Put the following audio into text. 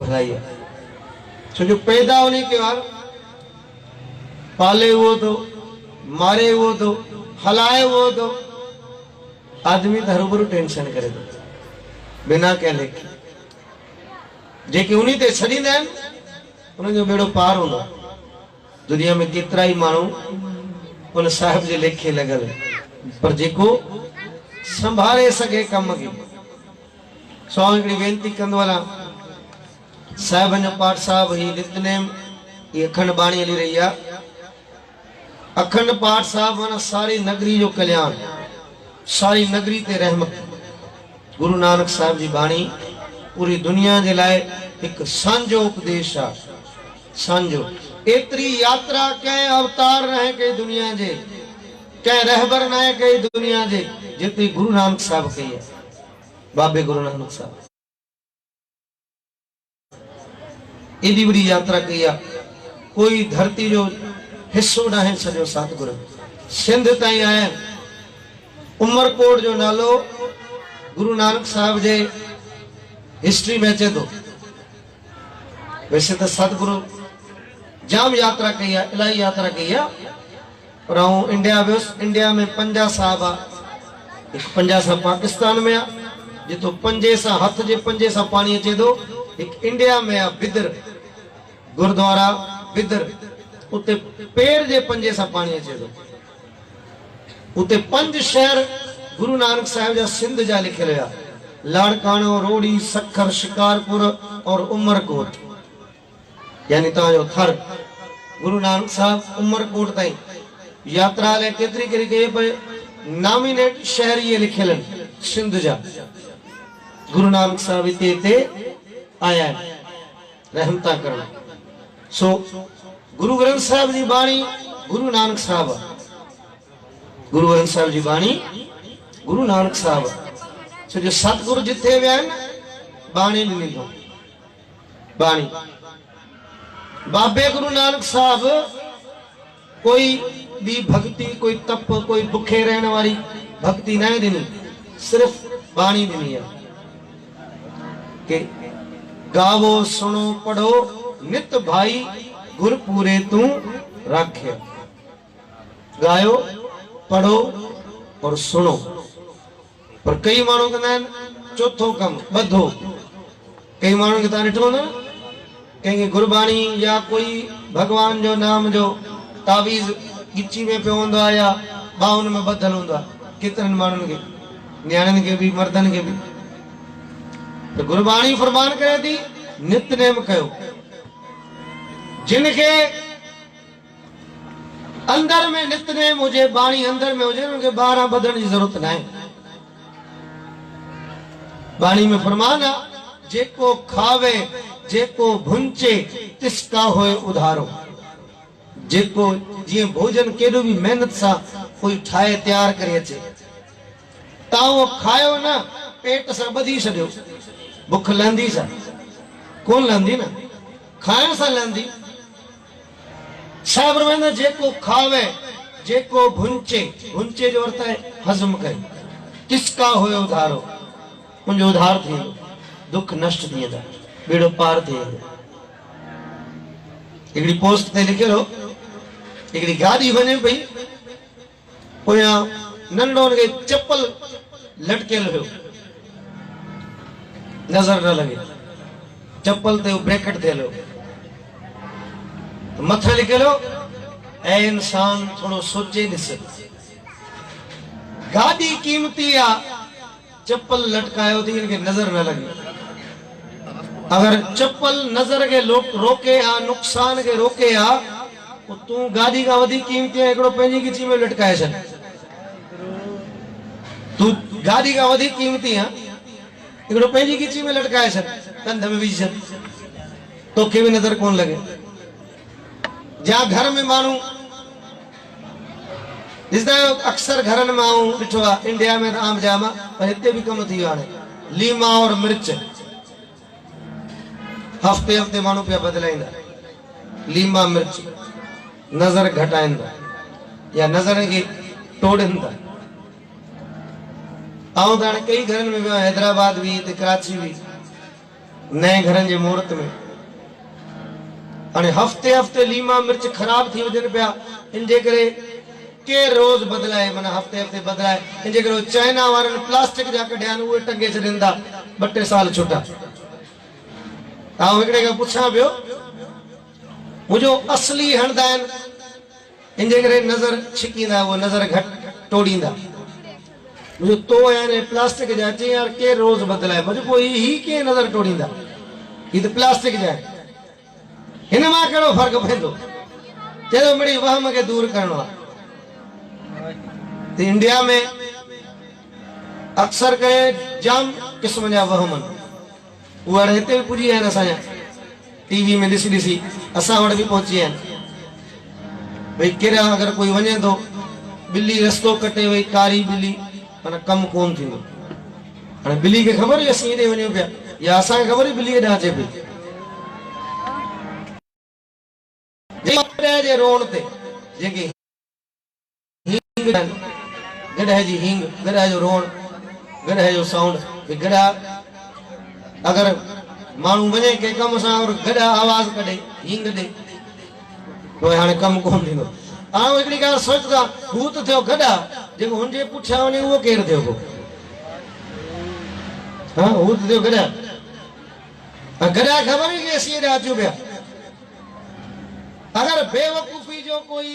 भलाई है। तो जो पैदा होने के बाद पाले वो तो, मारे वो तो, हलाए वो तो, आदमी तो हरूभरू टेंशन करे तो बिना कह लेखे जेके उन्हीं ते छॾींदा आहिनि उन्हनि जो बेड़ो पार हूंदो। दुनिया में केतिरा ई माण्हू उन साहिब जे लेखे लॻल, पर जेको संभाले सघे कम खे। सो हिकिड़ी वेनती कंदो हलां, साहिबनि जो पाठ साहिब ही नितनेम ये अखंड बाणी हली रही है। अखंड पाठ साहिब माना सारी नगरी जो कल्याण, सारी नगरी ते रहमत। गुरु नानक साहिब जी बाणी पूरी दुनिया के लाए एक सांझो उपदेश है। सांझो एतरी यात्रा कई अवतार रहे कई दुनिया जे, कई रहबर न कई दुनिया जे जितनी गुरु नानक साहिब कही है। बाबे गुरु नानक साहिब एडी बड़ी यात्रा कही है, कोई धरती जो हिस्सो ना है सजो सतगुरु सिंध ताईं आया। उमरकोट जो नालो गुरु नानक साहिब जे हिस्ट्री में अचे तो। वैसे तो सतगुरु जाम यात्रा कही है, इलाही यात्रा कही है, पर आऊं इंडिया वियुसि। इंडिया में 50 साहिब आ, एक 50 सा पाकिस्तान में आ, जितो 5 सा हथ जे 5 सा पानी अचे तो। एक इंडिया में आ बिदर गुरुद्वारा बिदर, उते पेर जे 5 सा पानी अचे तो। उते 5 शहर गुरु नानक साहिब जा सिंध जा लिखियल हुआ, लाड़कानो, रोड़ी, सखर, शिकारपुर और उमरकोट। यानी तव्हांजो थर गुरु नानक साहिब उमरकोट ताईं यात्रा लाइ केतिरी करी कई पे नॉमिनेट शहर ये लिखियल आहिनि सिंध जा। गुरु नानक साहिब हिते आया आहिनि रहमता करण। सो गुरु ग्रंथ साहिब जी बाणी गुरु नानक साहिब, गुरु ग्रंथ साहिब जी बाणी गुरु नानक साहिब। सो जो सतगुरु जिथे विया आहिनि बाणी ॾिनी अथऊं। बाणी बाबे गुरु नानक साहिब कोई भी भक्ति, कोई तप, कोई भुखे रहने वाली भक्ति नहीं ॾिनी, सिर्फ बाणी ॾिनी है कि गावो सुनो पढ़ो नित भाई गुर पूरे तू राखे। गायो पढ़ो और सुनो। पर कई माण्हू कंदा आहिनि चौथो कम ॿधो। कई माण्हू खे तव्हां ॾिठो न, कहीं गुरबाणी या कोई भगवान जो नाम जो तावीज़ गिची में पे हूंदो आहे या बाहुन में ॿधल हूंदो आहे। केतिरनि माण्हुनि खे, न्याणियुनि खे भी मर्दनि खे भी। तो गुरबाणी फरमान करे थी नितनेम कयो। जिनके अंदर में नितनेम हुजे, बाणी अंदर में हुजे, उनके 12 बधण की जरूरत ना है। बाणी में फरमान है जेको खावे जेको भुंचे तिसका होए उधारो। जेको जीअं भोजन केॾो भी मेहनत सा कोई ठाए तैयार करे अचे, तव्हां उहो खायो न पेट सां ॿधी छॾियो, बुख लहंदी सा कोन लहंदी न, खाइण सां लहंदी। साहिब फरमाईंदा जेको खावे जेको भुंचे, भुंचे जो अर्थ है हजम करे, तिसका होए उधारो, उनजो उधार थी वेंदो, दुख नष्ट थी वेंदा, बेड़ो पार थी वेंदो। हिकिड़ी पोस्ट ते लिखियल हो, हिकिड़ी गाॾी वञे पई, पोयां नंढो खे चप्पल लटकियल हुयो, नज़र न लगे, चप्पल ते ब्रैकेट थियल हो, मथे लिखियल हो ऐ इंसान थोड़ो सोचे ॾिस, गाॾी कीमती आ, चप्पल लटकायो थी इनके नजर न लगे। अगर चप्पल नजर के रोके आ, नुकसान के रोके आ, तो तू गाड़ी का वधी कीमती है एकड़ो पंहिंजी गिची में लटकाए छॾ। तू गाड़ी का वधी कीमती है एकड़ो पंहिंजी गिची में लटकाए छॾ, कंध में विझ छॾ, तोखे भी नजर कोन लगे। जा घर में माण्हू ॾिसंदा आहियो, अक्सर घरनि में आऊं ॾिठो आहे, इंडिया में आम जाम आहे, पर हिते भी कम थी वियो हाणे, लीमा और मिर्च हफ्ते हफ्ते माण्हू पिया बदलाईंदा। लीमा मिर्च नज़र घटाईंदा या नज़र खे टोड़ींदा। आऊं त हाणे कई घरनि में वियो आहियां, हैदराबाद भी, कराची भी, नए घरनि जे मुहूर्त में हाणे हफ़्ते हफ़्ते लीमा मिर्च ख़राब थी वञनि पिया, इन जे करे के रोज़ बदिलाए, माना हफ़्ते हफ़्ते बदिलाए, इन जे करे चाइना वारनि प्लास्टिक जा कढिया आहिनि, उहे टंगे छॾनि था, 2-3 साल छुटा। हिकिड़े खां पुछां पियो, मुंहिंजो असली हणंदा आहिनि, इन जे करे नज़र छिकींदा, उहो नज़र घटि टोड़ींदा। मुंहिंजो तो आहिनि प्लास्टिक जा, चई यार के रोज़ बदिलाए, मुंहिंजो पोइ ही कीअं नज़र टोड़ींदा, ही त प्लास्टिक जा आहिनि, हिन मां कहिड़ो फ़र्क़ु पवंदो? चए थो मिड़ी वहम खे दूर करणो आहे। त इंडिया में अक्सर करे जाम क़िस्म जा वहम आहिनि, उहे हाणे हिते बि पुॼी विया आहिनि, असांजा टीवी में ॾिसी ॾिसी असां वटि बि पहुची विया आहिनि। भई केॾा अगरि कोई वञे थो, ॿिली रस्तो कटे वई, कारी ॿिली, माना कमु कोन थींदो। हाणे ॿिली खे ख़बर हुई असीं हेॾे वञूं पिया, या असांखे ख़बर हुई ॿिली हेॾां अचे पई। गॾह जे रोण ते जेके हींग गॾह जी हींग, गॾह जो रोण, गॾह जो साउंड, गॾह अगरि माण्हू वञे कंहिं कम सां और गॾह आवाज़ कढे, हींग ॾे, पोइ हाणे कमु कोन थींदो। हाणे हिकिड़ी ॻाल्हि सोचंदा, भूत थियो गॾह, जेको हुनजे पुठियां वञे उहो केरु थियो पोइ? हा, भूत थियो गॾह, गॾह ख़बर हुई कि असीं हेॾे अचूं पिया। अगर बेवकूफ़ी जो कोई